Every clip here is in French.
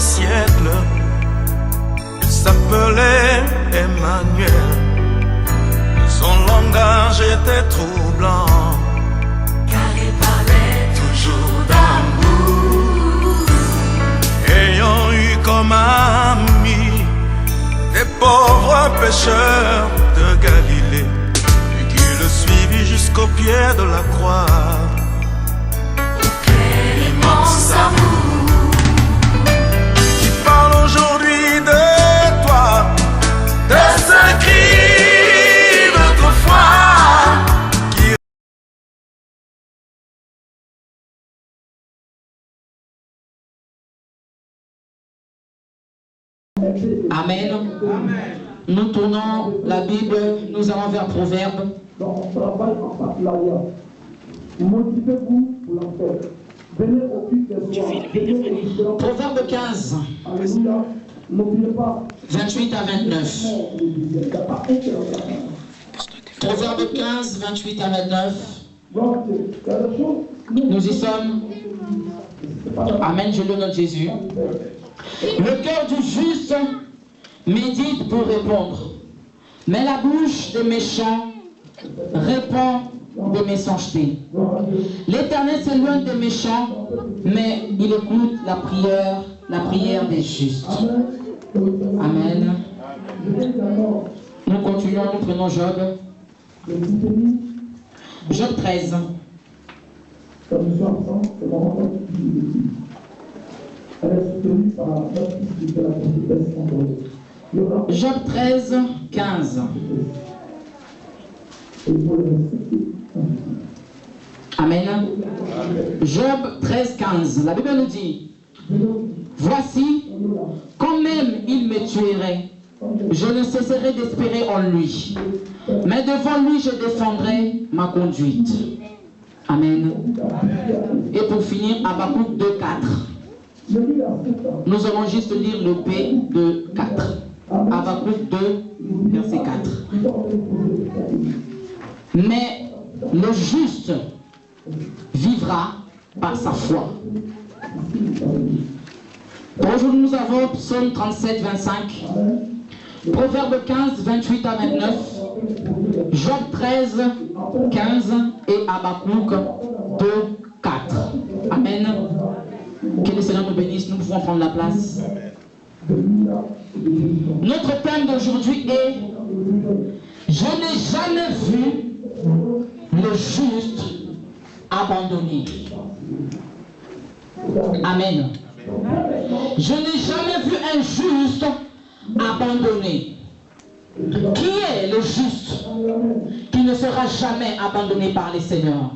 siècle. Il s'appelait Emmanuel. Son langage était troublant, car il parlait toujours d'amour. Ayant eu comme amis des pauvres pécheurs de Galilée, et qui le suivit jusqu'au pied de la croix. Quel immense amour Qui parle aujourd'hui de toi, de ce cri d'autrefois. Amen. Nous tournons la Bible, nous allons vers Proverbe. Donc, travail en partenariat. Motivez-vous pour l'en faire. Venez au culte des soirs. Venez au Proverbe 15, Alléluia. N'oubliez pas. 28 à 29. Il n'y a pas un seul regard. Proverbe 15, 28 à 29. Donc, il y a des choses. Nous y sommes. Amen, je le nomme Jésus. Le cœur du juste médite pour répondre, mais la bouche des méchants répond de méchanceté. L'Éternel s'éloigne des méchants, mais il écoute la prière des justes. Amen. Nous continuons, nous prenons Job. Job 13. Job 13, 15. Amen. Job 13, 15. La Bible nous dit, voici, quand même il me tuerait, je ne cesserai d'espérer en lui. Mais devant lui, je défendrai ma conduite. Amen. Et pour finir, Habakkuk 2, 4. Nous allons juste lire le B de 4. Habakkuk 2, verset 4. Mais le juste vivra par sa foi. Aujourd'hui, nous avons Psaume 37, 25. Proverbe 15, 28 à 29. Job 13, 15 et Habakkuk 2, 4. Amen. Que le Seigneur nous bénisse, nous pouvons prendre la place. Notre thème d'aujourd'hui est « Je n'ai jamais vu le juste abandonné ». Amen. Je n'ai jamais vu un juste abandonné. Qui est le juste qui ne sera jamais abandonné par les seigneurs?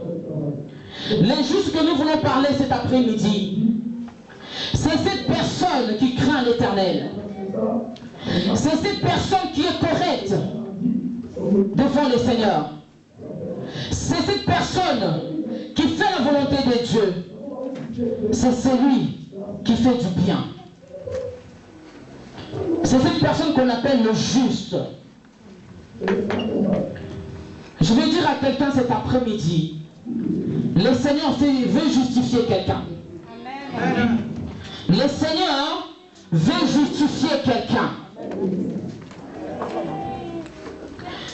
Les justes que nous voulons parler cet après-midi, c'est cette personne qui craint l'Éternel. C'est cette personne qui est correcte devant le Seigneur. C'est cette personne qui fait la volonté de Dieu. C'est celui qui fait du bien. C'est cette personne qu'on appelle le juste. Je vais dire à quelqu'un cet après-midi, le Seigneur veut justifier quelqu'un. Le Seigneur veut justifier quelqu'un.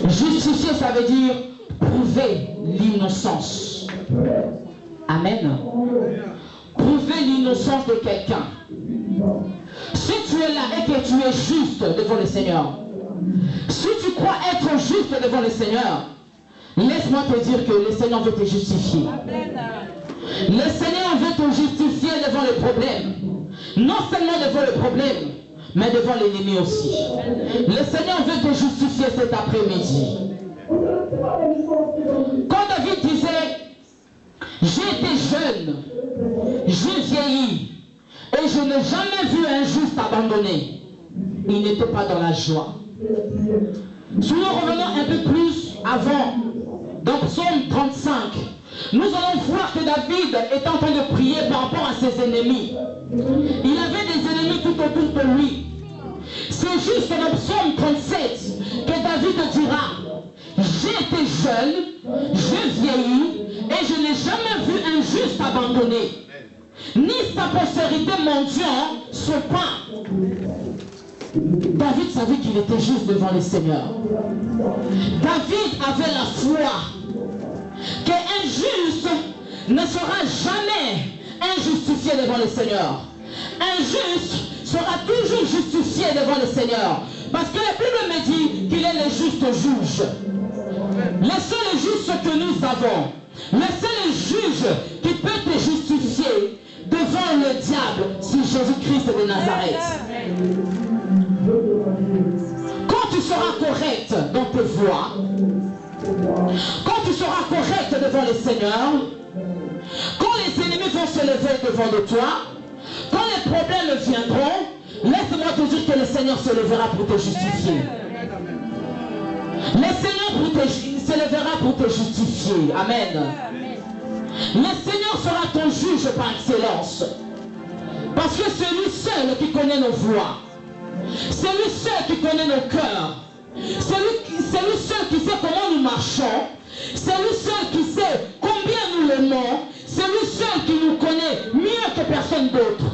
Justifier, ça veut dire prouver l'innocence. Amen. Prouver l'innocence de quelqu'un. Si tu es là et que tu es juste devant le Seigneur, si tu crois être juste devant le Seigneur, laisse-moi te dire que le Seigneur veut te justifier. Le Seigneur veut te justifier devant le problème. Non seulement devant le problème, mais devant l'ennemi aussi. Le Seigneur veut te justifier cet après-midi. Quand David disait, j'ai été jeune, j'ai vieilli, et je n'ai jamais vu un juste abandonné, il n'était pas dans la joie. Si nous revenons un peu plus avant, dans Psaume 35, nous allons voir que David est en train de prier par rapport à ses ennemis. Il avait des ennemis tout autour de lui. C'est juste dans Psaume 37 que David dira, j'ai été jeune, j'ai vieilli, et je n'ai jamais vu un juste abandonné. ni sa postérité mendiant son pain. David savait qu'il était juste devant le Seigneur. David avait la foi qu'un juste ne sera jamais injustifié devant le Seigneur. Un juste sera toujours justifié devant le Seigneur. Parce que la Bible me dit qu'il est le juste juge. Le seul juge que nous avons, le seul juge qui peut te justifier devant le diable, c'est Jésus-Christ de Nazareth. Quand tu seras correct dans tes voies, quand tu seras correct devant le Seigneur, quand les ennemis vont se lever devant de toi, quand les problèmes viendront, laisse-moi te dire que le Seigneur se lèvera pour te justifier. Le Seigneur se lèvera pour te justifier. Amen. Le Seigneur sera ton juge par excellence. Parce que c'est lui seul qui connaît nos voies. C'est lui seul qui connaît nos cœurs. C'est lui seul qui sait comment nous marchons. C'est lui seul qui sait combien nous l'aimons. C'est lui seul qui nous connaît mieux que personne d'autre.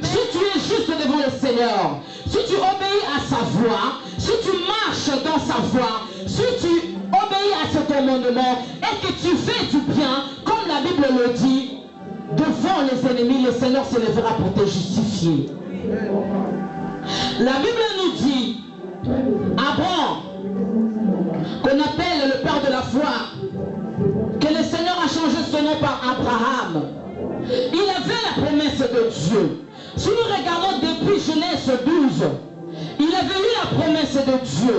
Si tu es juste devant le Seigneur, si tu obéis à sa voix, si tu marches dans sa voix, si tu obéis à ses commandements et que tu fais du bien, comme la Bible le dit, devant les ennemis, le Seigneur se lèvera pour te justifier. La Bible nous dit, Abraham, qu'on appelle le père de la foi, que le Seigneur a changé son nom par Abraham. Il avait la promesse de Dieu. Si nous regardons depuis Genèse 12, il avait eu la promesse de Dieu.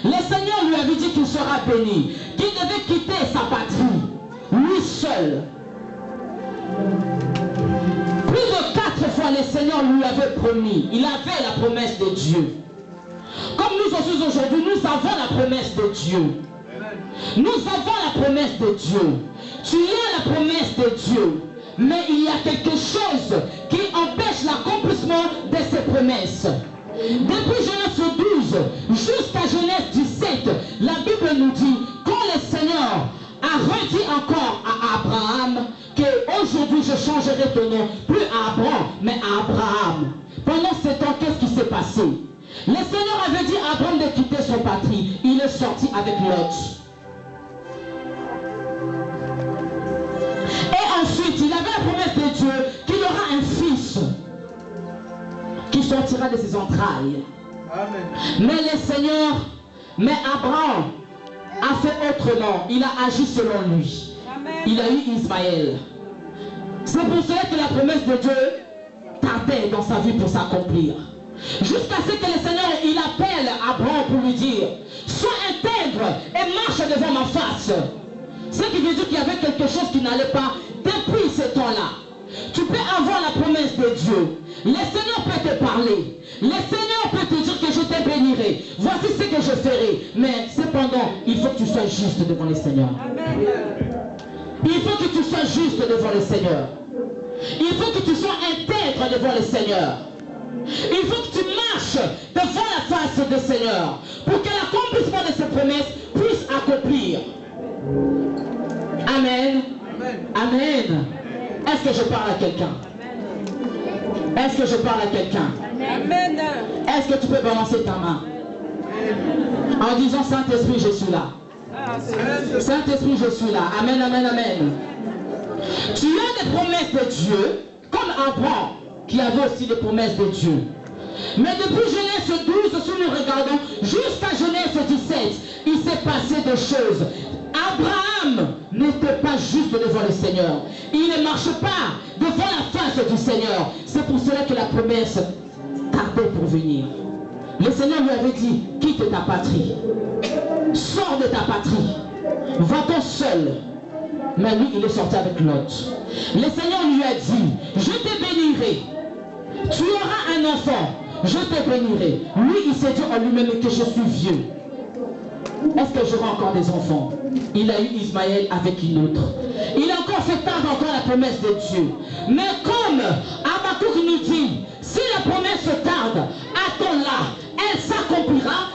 Le Seigneur lui avait dit qu'il sera béni, qu'il devait quitter sa patrie, lui seul. Plus de 4 fois le Seigneur lui avait promis. Il avait la promesse de Dieu. Comme nous aussi aujourd'hui, nous avons la promesse de Dieu. Nous avons la promesse de Dieu. Tu as la promesse de Dieu. Mais il y a quelque chose qui empêche l'accomplissement de ces promesses. Depuis Genèse 12 jusqu'à Genèse 17, la Bible nous dit, quand le Seigneur a redit encore à Abraham qu'aujourd'hui je changerai ton nom, plus à Abraham, mais à Abraham. Pendant ce temps, qu'est-ce qui s'est passé? Le Seigneur avait dit à Abraham de quitter son patrie. Il est sorti avec Lot. Et ensuite, il avait la promesse de Dieu qu'il aura un fils qui sortira de ses entrailles. Amen. Mais le Seigneur, Abraham a fait autrement. Il a agi selon lui. Amen. Il a eu Ismaël. C'est pour cela que la promesse de Dieu tardait dans sa vie pour s'accomplir. Jusqu'à ce que le Seigneur, il appelle Abraham pour lui dire, sois intègre et marche devant ma face. Ce qui veut dire qu'il y avait quelque chose qui n'allait pas depuis ce temps-là. Tu peux avoir la promesse de Dieu. Le Seigneur peut te parler. Le Seigneur peut te dire que je te bénirai. Voici ce que je ferai. Mais cependant, il faut que tu sois juste devant le Seigneur. Amen. Il faut que tu sois juste devant le Seigneur. Il faut que tu sois intègre devant le Seigneur. Il faut que tu marches devant la face du Seigneur pour que l'accomplissement de ses promesses puisse accomplir. Amen. Amen. Amen. Est-ce que je parle à quelqu'un? Est-ce que je parle à quelqu'un? Amen. Est-ce que tu peux balancer ta main en disant Saint-Esprit, je suis là. Saint-Esprit, je suis là. Amen, amen, amen. Tu as des promesses de Dieu, comme Abraham, qui avait aussi des promesses de Dieu. Mais depuis Genèse 12, si nous regardons, jusqu'à Genèse 17, il s'est passé des choses. Abraham n'était pas juste devant le Seigneur. Il ne marche pas devant la face du Seigneur. C'est pour cela que la promesse tardait pour venir. Le Seigneur lui avait dit, quitte ta patrie. Sors de ta patrie. Va-t'en seul. Mais lui, il est sorti avec Lot. Le Seigneur lui a dit, je te bénirai. Tu auras un enfant. Je te bénirai. Lui, il s'est dit en lui-même que je suis vieux. Est-ce que j'aurai encore des enfants? Il a eu Ismaël avec une autre. Il a encore fait tardre encore la promesse de Dieu. Mais comme Habakkuk nous dit, si la promesse tarde, attends-la. Elle s'accomplira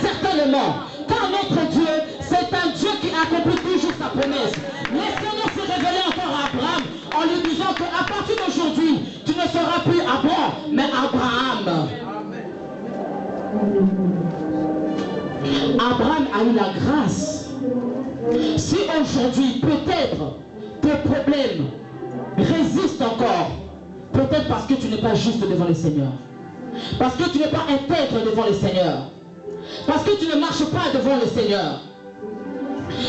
certainement. Car notre Dieu, c'est un Dieu qui accomplit toujours sa promesse. Le Seigneur s'est révélé encore à Abraham en lui disant qu'à partir sera plus Abraham, mais Abraham. Abraham a eu la grâce. Si aujourd'hui, peut-être, tes problèmes résistent encore, peut-être parce que tu n'es pas juste devant le Seigneur. Parce que tu n'es pas intègre devant le Seigneur. Parce que tu ne marches pas devant le Seigneur.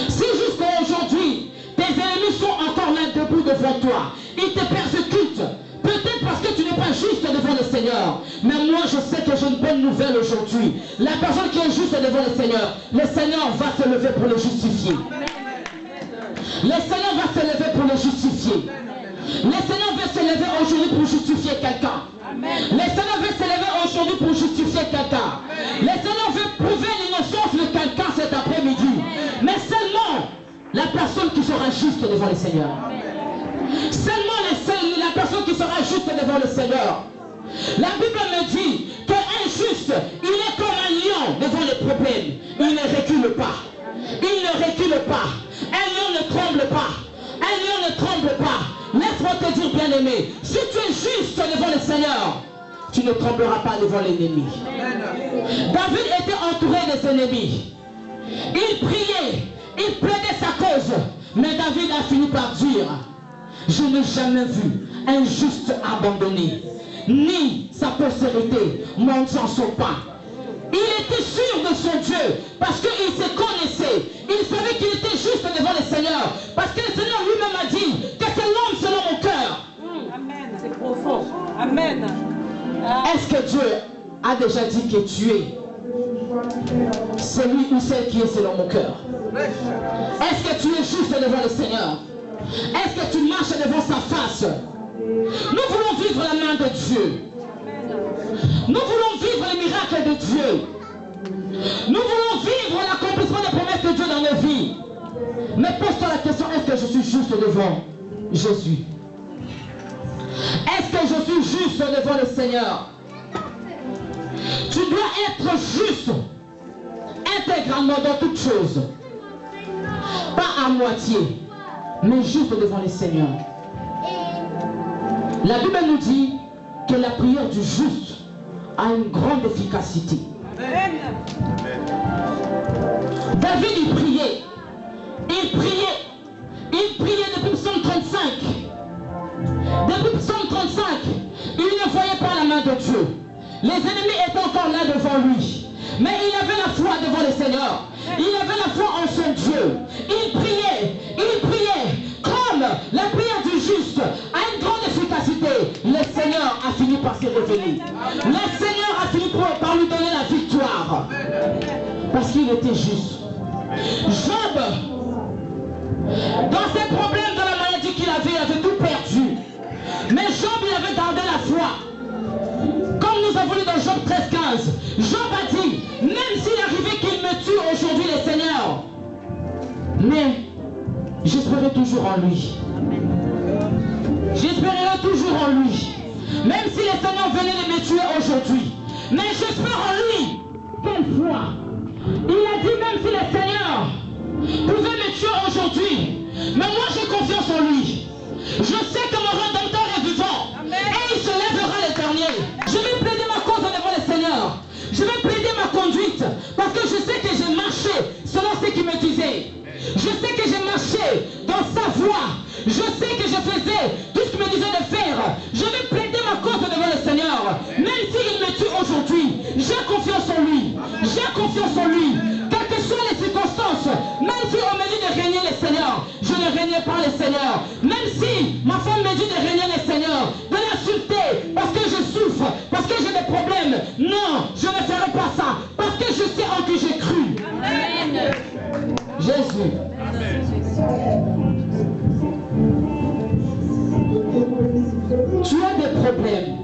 Si jusqu'à aujourd'hui, tes ennemis sont encore là debout devant toi, ils te persécutent, peut-être parce que tu n'es pas juste devant le Seigneur. Mais moi, je sais que j'ai une bonne nouvelle aujourd'hui. La personne qui est juste devant le Seigneur va se lever pour le justifier. Le Seigneur va se lever pour le justifier. Le Seigneur veut se lever aujourd'hui pour justifier quelqu'un. Le Seigneur veut se lever aujourd'hui pour justifier quelqu'un. Le Seigneur veut prouver l'innocence de quelqu'un cet après-midi. Mais seulement la personne qui sera juste devant le Seigneur. Seulement la personne qui sera juste devant le Seigneur. La Bible me dit qu'un juste, il est comme un lion devant les problèmes. Il ne recule pas. Il ne recule pas. Un lion ne tremble pas. Un lion ne tremble pas. Laisse-moi te dire, bien-aimé, si tu es juste devant le Seigneur, tu ne trembleras pas devant l'ennemi. David était entouré des ennemis. Il priait, il plaidait sa cause. Mais David a fini par dire, je n'ai jamais vu un juste abandonné, ni sa postérité montant son pas. Il était sûr de son Dieu parce qu'il se connaissait. Il savait qu'il était juste devant le Seigneur. Parce que le Seigneur lui-même a dit que c'est l'homme selon mon cœur. Amen, c'est profond. Amen. Est-ce que Dieu a déjà dit que tu es celui ou celle qui est selon mon cœur? Est-ce que tu es juste devant le Seigneur? Est-ce que tu marches devant sa face? Nous voulons vivre la main de Dieu. Nous voulons vivre les miracles de Dieu. Nous voulons vivre l'accomplissement des promesses de Dieu dans nos vies. Mais pose-toi la question, est-ce que je suis juste devant Jésus? Est-ce que je suis juste devant le Seigneur? Tu dois être juste intégralement dans toutes choses. Pas à moitié, mais juste devant le Seigneur. La Bible nous dit que la prière du juste a une grande efficacité. Amen. David, il priait depuis Psaume 35. Depuis Psaume 35, il ne voyait pas la main de Dieu. Les ennemis étaient encore là devant lui. Mais il avait la foi devant le Seigneur. Il avait la foi en son Dieu. Il priait comme la prière du juste a une grande efficacité. Le Seigneur a fini par se révéler. Le Seigneur a fini par lui donner la victoire. Parce qu'il était juste. Job, dans ses problèmes, dans la maladie qu'il avait, il avait tout perdu. Mais Job, il avait gardé la foi. Comme nous avons lu dans Job 13-15, Job a dit, même s'il arrivait qu'il me tue aujourd'hui le Seigneur, mais j'espérais toujours en lui. J'espérerai toujours en lui. Même si le Seigneur venait de me tuer aujourd'hui, mais j'espère en lui. Quelle foi! Il a dit, même si le Seigneur pouvait me tuer aujourd'hui, mais moi j'ai confiance en lui. Je sais que mon Rédempteur est vivant. Et il se lèvera le dernier. Je vais plaider ma cause devant le Seigneur. Je vais plaider ma conduite. Parce que je sais que j'ai marché selon ce qu'il me disait. Je sais que j'ai marché dans sa voie. Je sais que je faisais tout ce qu'il me disait de faire. Je vais plaider ma cause devant le Seigneur. Même s'il me tue aujourd'hui, j'ai confiance en lui. J'ai confiance en lui. Quelles que soient les circonstances, même si on me dit de régner le Seigneur, je ne régnerai pas le Seigneur. Même si ma femme me dit de régner le Seigneur, de l'insulter parce que je souffre, parce que j'ai des problèmes, non, je ne ferai pas ça. Parce que je sais en qui j'ai cru. Amen. Jésus. Amen. Tu as des problèmes.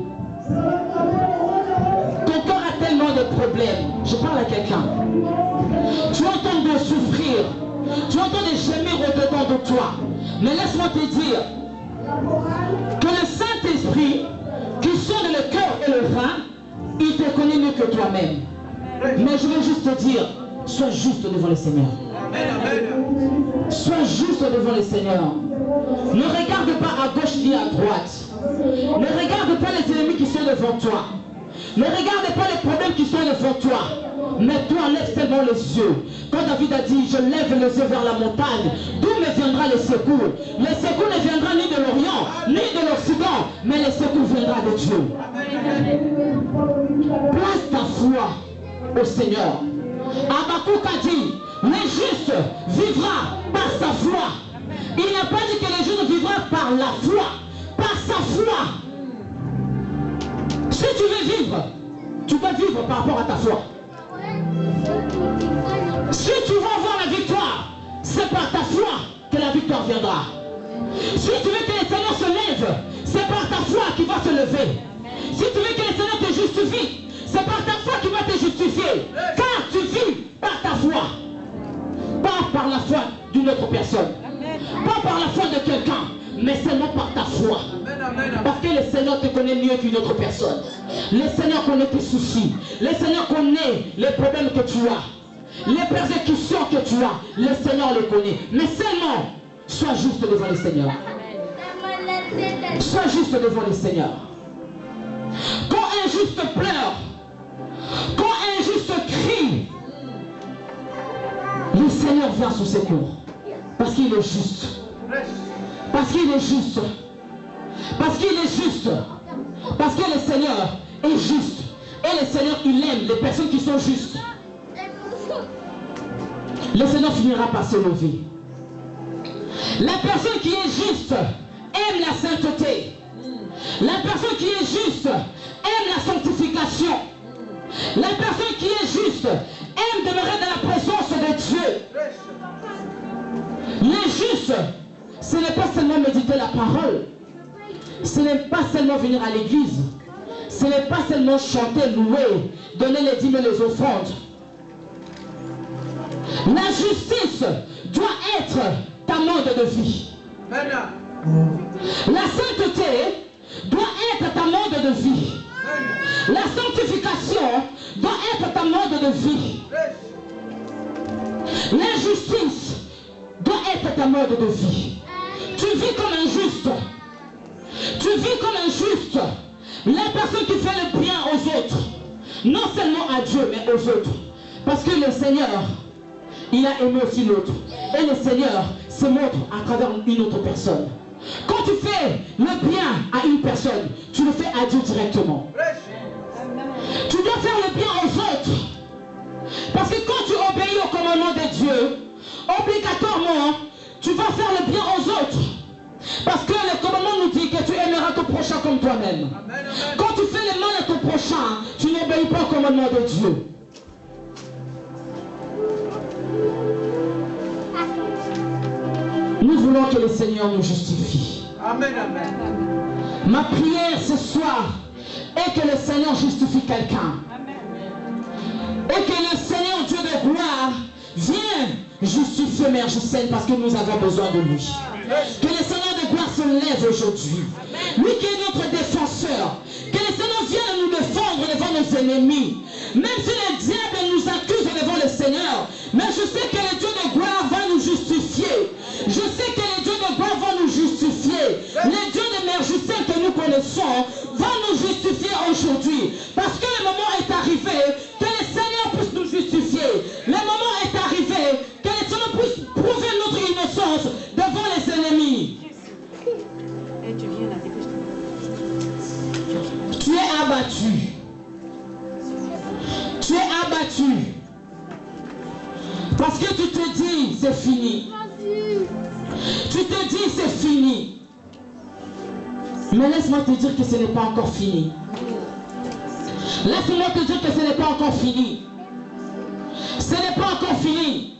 Ton corps a tellement de problèmes. Je parle à quelqu'un. Tu entends de souffrir. Tu entends des gémir au-dedans de toi. Mais laisse-moi te dire que le Saint-Esprit qui sonde le cœur et le rein, il te connaît mieux que toi-même. Mais je veux juste te dire, sois juste devant le Seigneur. Sois juste devant le Seigneur. Ne regarde pas à gauche ni à droite. Ne regarde regarde pas les ennemis qui sont devant toi. Ne regarde pas les problèmes qui sont devant toi. Mais toi, lève seulement les yeux. Quand David a dit, je lève les yeux vers la montagne, d'où me viendra le secours? Le secours ne viendra ni de l'Orient, ni de l'Occident, mais le secours viendra de Dieu. Place ta foi au Seigneur. Habakkuk a dit, le juste vivra par sa foi. Il n'a pas dit que le juste vivra par la foi, par sa foi. Si tu veux vivre, tu dois vivre par rapport à ta foi. Si tu veux avoir la victoire, c'est par ta foi que la victoire viendra. Si tu veux que le Seigneur se lève, c'est par ta foi qu'il va se lever. Si tu veux que le Seigneur te justifie, c'est par ta foi qu'il va te justifier. Car tu vis par ta foi. Pas par la foi d'une autre personne. Pas par la foi de quelqu'un, mais seulement par ta foi. Parce que le Seigneur te connaît mieux qu'une autre personne. Le Seigneur connaît tes soucis. Le Seigneur connaît les problèmes que tu as. Les persécutions que tu as. Le Seigneur les connaît. Mais seulement, sois juste devant le Seigneur. Sois juste devant le Seigneur. Quand un juste pleure, quand un juste crie, le Seigneur vient sous secours. Parce qu'il est juste. Parce qu'il est juste. Parce qu'il est juste. Parce que le Seigneur est juste. Et le Seigneur, il aime les personnes qui sont justes. Le Seigneur finira par se lever. La personne qui est juste aime la sainteté. La personne qui est juste aime la sanctification. La personne qui est juste aime demeurer dans la présence de Dieu. Les justes, ce n'est pas seulement méditer la parole. Ce n'est pas seulement venir à l'église. Ce n'est pas seulement chanter, louer, donner les dîmes et les offrandes. La justice doit être ta mode de vie. La sainteté doit être ta mode de vie. La sanctification doit être ta mode de vie. La justice doit être ta mode de vie. Tu vis comme un juste. Tu vis comme un juste. La personne qui fait le bien aux autres. Non seulement à Dieu, mais aux autres. Parce que le Seigneur, il a aimé aussi l'autre. Et le Seigneur se montre à travers une autre personne. Quand tu fais le bien à une personne, tu le fais à Dieu directement. Tu dois faire le bien aux autres. Parce que quand tu obéis au commandement de Dieu, obligatoirement, tu vas faire le bien aux autres. Parce que le commandement nous dit que tu aimeras ton prochain comme toi-même. Quand tu fais le mal à ton prochain, tu n'obéis pas au commandement de Dieu. Nous voulons que le Seigneur nous justifie. Amen, amen. Ma prière ce soir est que le Seigneur justifie quelqu'un. Et que le Seigneur Dieu de gloire vienne justifier Mère Justine parce que nous avons besoin de lui. Que le Seigneur de gloire se lève aujourd'hui. Lui qui est notre défenseur. Que le Seigneur vienne nous défendre devant nos ennemis. Même si le diable nous accuse devant le Seigneur. Mais je sais que le Dieu de gloire va nous justifier. Je sais que le Dieu de gloire va nous justifier. Le Dieu de Mère Justine que nous connaissons va nous justifier aujourd'hui. Parce que le moment est arrivé que le Seigneur puisse nous justifier. Le moment est arrivé que le Seigneur puisse prouver notre innocence devant les ennemis. Tu es abattu. Tu es abattu. Parce que tu te dis c'est fini. Tu te dis c'est fini. Mais laisse-moi te dire que ce n'est pas encore fini. Laisse-moi te dire que ce n'est pas encore fini. Ce n'est pas encore fini.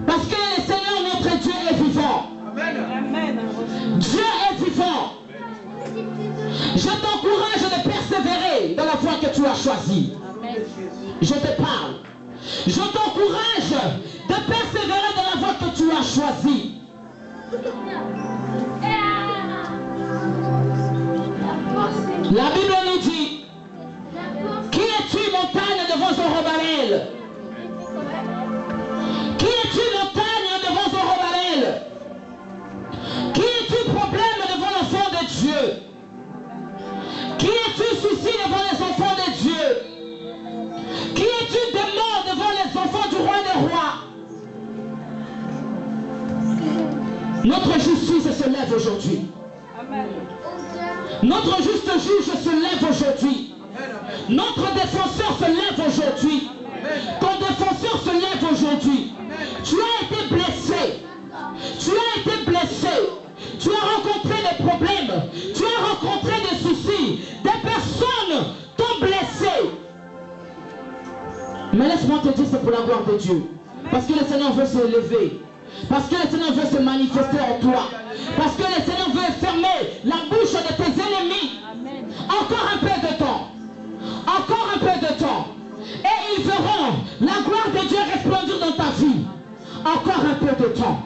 Parce que le Seigneur notre Dieu est vivant. Amen. Dieu est vivant. Je t'encourage de persévérer dans la voie que tu as choisie. Je te parle. Je t'encourage de persévérer dans la voie que tu as choisie. La Bible nous dit, qui es-tu montagne devant Zorobabel? Qui es-tu montagne devant Zorobabel? Qui es-tu problème devant l'enfant de Dieu? es-tu souci devant les enfants de Dieu? Qui es-tu démon devant les enfants du roi des rois? Notre justice se lève aujourd'hui. Notre juste juge se lève aujourd'hui. Notre défenseur se lève aujourd'hui. Ton défenseur se lève aujourd'hui. Tu as été blessé. Tu as été blessé. Tu as rencontré des problèmes. Tu as rencontré des soucis. Des personnes t'ont blessé. Mais laisse-moi te dire, c'est pour la gloire de Dieu. Parce que le Seigneur veut se lever. Parce que le Seigneur veut se manifester en toi. Parce que le Seigneur veut fermer la bouche de tes ennemis. Encore un peu de temps. Encore un peu de temps. Et ils verront la gloire de Dieu resplendir dans ta vie. Encore un peu de temps.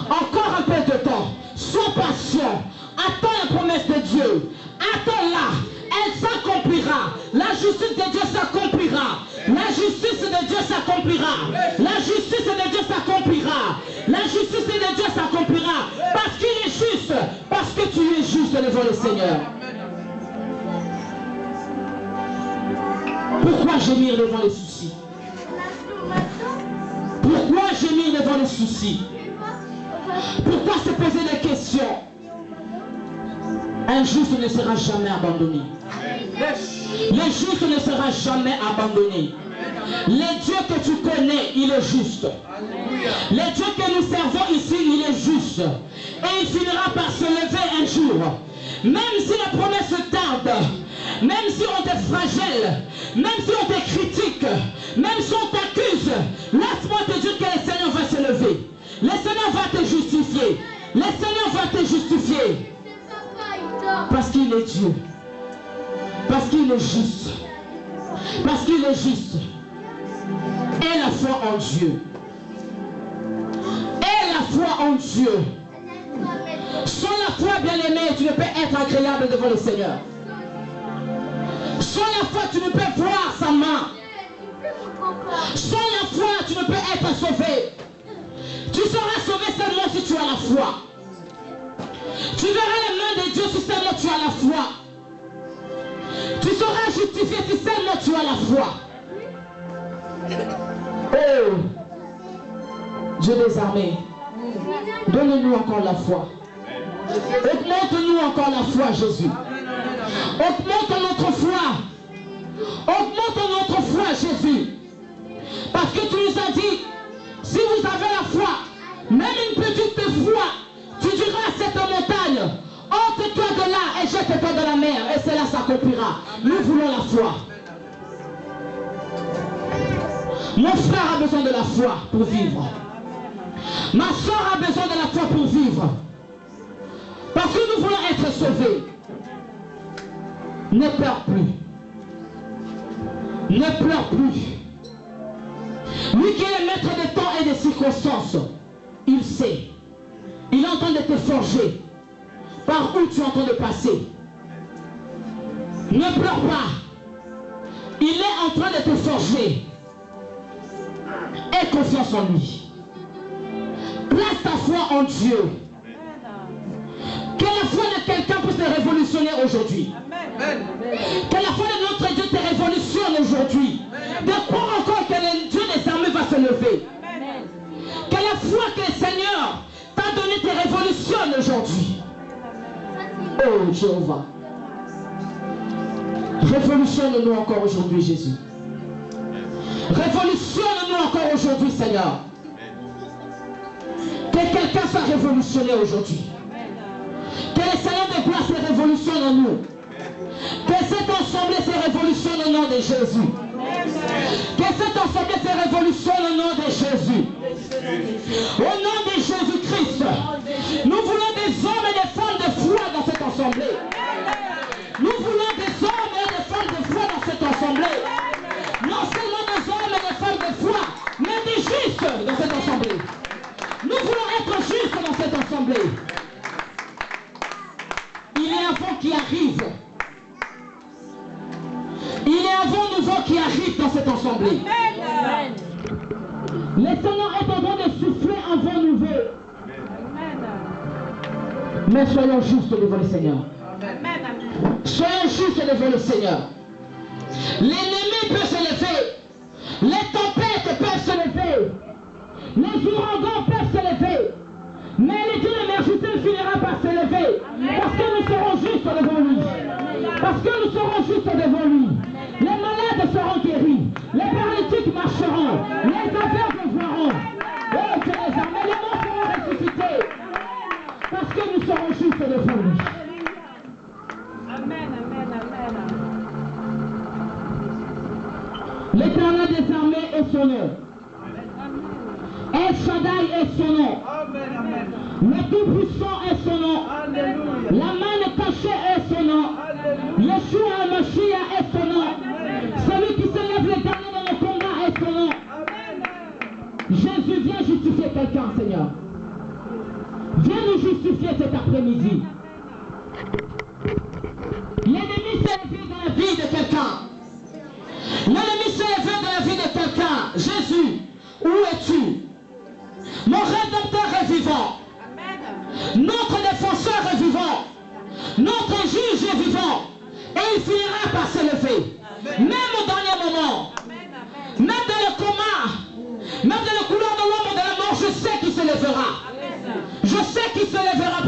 Encore un peu de temps. Sois patient. Attends la promesse de Dieu. Attends-la. Elle s'accomplira. La justice de Dieu s'accomplira. La justice de Dieu s'accomplira. La justice de Dieu s'accomplira. La justice de Dieu s'accomplira. Parce qu'il est juste. Parce que tu es juste devant le Seigneur. Pourquoi gémir devant les soucis? Pourquoi gémir devant les soucis? Pourquoi se poser des questions? Un juste ne sera jamais abandonné. Le juste ne sera jamais abandonné. Le Dieu que tu connais, il est juste. Le Dieu que nous servons ici, il est juste. Et il finira par se lever un jour. Même si la promesse tarde, même si on te flagelle, même si on te critique, même si on t'accuse, laisse-moi te dire que le Seigneur va se lever. Le Seigneur va te justifier. Le Seigneur va te justifier. Parce qu'il est Dieu. Parce qu'il est juste. Parce qu'il est juste. Et la foi en Dieu. Et la foi en Dieu. Sans la foi, bien-aimé, tu ne peux être agréable devant le Seigneur. Sans la foi, tu ne peux voir sa main. Sans la foi, tu ne peux être sauvé. Tu seras sauvé seulement si tu as la foi. Tu verras les mains de Dieu si seulement tu as la foi. Tu seras justifié si seulement tu as la foi. Oh, Dieu des armées, donne-nous encore la foi. Augmente-nous encore la foi, Jésus. Augmente notre foi. Augmente notre foi, Jésus. Parce que tu nous as dit, si vous avez la foi, même une petite foi, tu diras à cette montagne, ôte-toi de là et jette-toi dans la mer, et cela s'accomplira. Nous voulons la foi. Mon frère a besoin de la foi pour vivre. Ma soeur a besoin de la foi pour vivre. Parce que nous voulons être sauvés. Ne pleure plus. Ne pleure plus. Lui qui est le maître des temps et des circonstances, il sait. Il est en train de te forger. Par où tu es en train de passer. Ne pleure pas. Il est en train de te forger. Aie confiance en lui. Place ta foi en Dieu. Que la foi de quelqu'un puisse te révolutionner aujourd'hui. Que la foi de notre Dieu te révolutionne aujourd'hui. De croire encore que le Dieu des armées va se lever. Que la foi que le Seigneur t'a donnée te révolutionne aujourd'hui. Oh Jéhovah. Révolutionne-nous encore aujourd'hui, Jésus. Révolutionne-nous encore aujourd'hui, Seigneur. Que quelqu'un soit révolutionné aujourd'hui. Que le Seigneur de gloire se révolutionne en nous. Que cette assemblée se révolutionne au nom de Jésus. Que cette assemblée se révolutionne au nom de Jésus. Au nom de Jésus-Christ. Nous voulons des hommes et des femmes de foi dans cette assemblée. Nous voulons des hommes et des femmes de foi dans cette assemblée. Non seulement des hommes et des femmes de foi, mais des justes dans cette assemblée. Nous voulons être justes dans cette assemblée. Il est un vent qui arrive. Il est un vent nouveau qui arrive dans cette assemblée. Le Seigneur est en train de souffler un vent nouveau. Mais soyons justes devant le Seigneur. Soyons justes devant le Seigneur. L'ennemi peut se lever. Les tempêtes peuvent se lever. Les ouragans peuvent se lever. Mais l'Éternel finira par se lever. Parce que nous serons justes devant lui. Parce que nous serons justes devant lui. Les malades seront guéris. Les paralytiques marcheront. Les aveugles verront. Oh, Dieu les armées, les morts seront ressuscités. Parce que nous serons justes devant lui. Amen, amen, amen. L'Éternel des armées est son nom. El Shaddai est son nom. Le Tout-Puissant est son nom. La main cachée est son nom. Yeshua HaMashiach est son nom. Celui qui se lève le dernier dans le combat est son nom. Jésus, viens justifier quelqu'un, Seigneur. Viens nous justifier cet après-midi. L'ennemi s'est levé dans la vie de quelqu'un. L'ennemi s'est levé dans la vie de quelqu'un. Jésus, où es-tu? Mon rédempteur est vivant. Notre défenseur est vivant. Notre juge est vivant. Et il finira par se lever. Même au dernier moment. Même dans le coma. Même dans le couloir de l'ombre de la mort, je sais qu'il se lèvera. Je sais qu'il se lèvera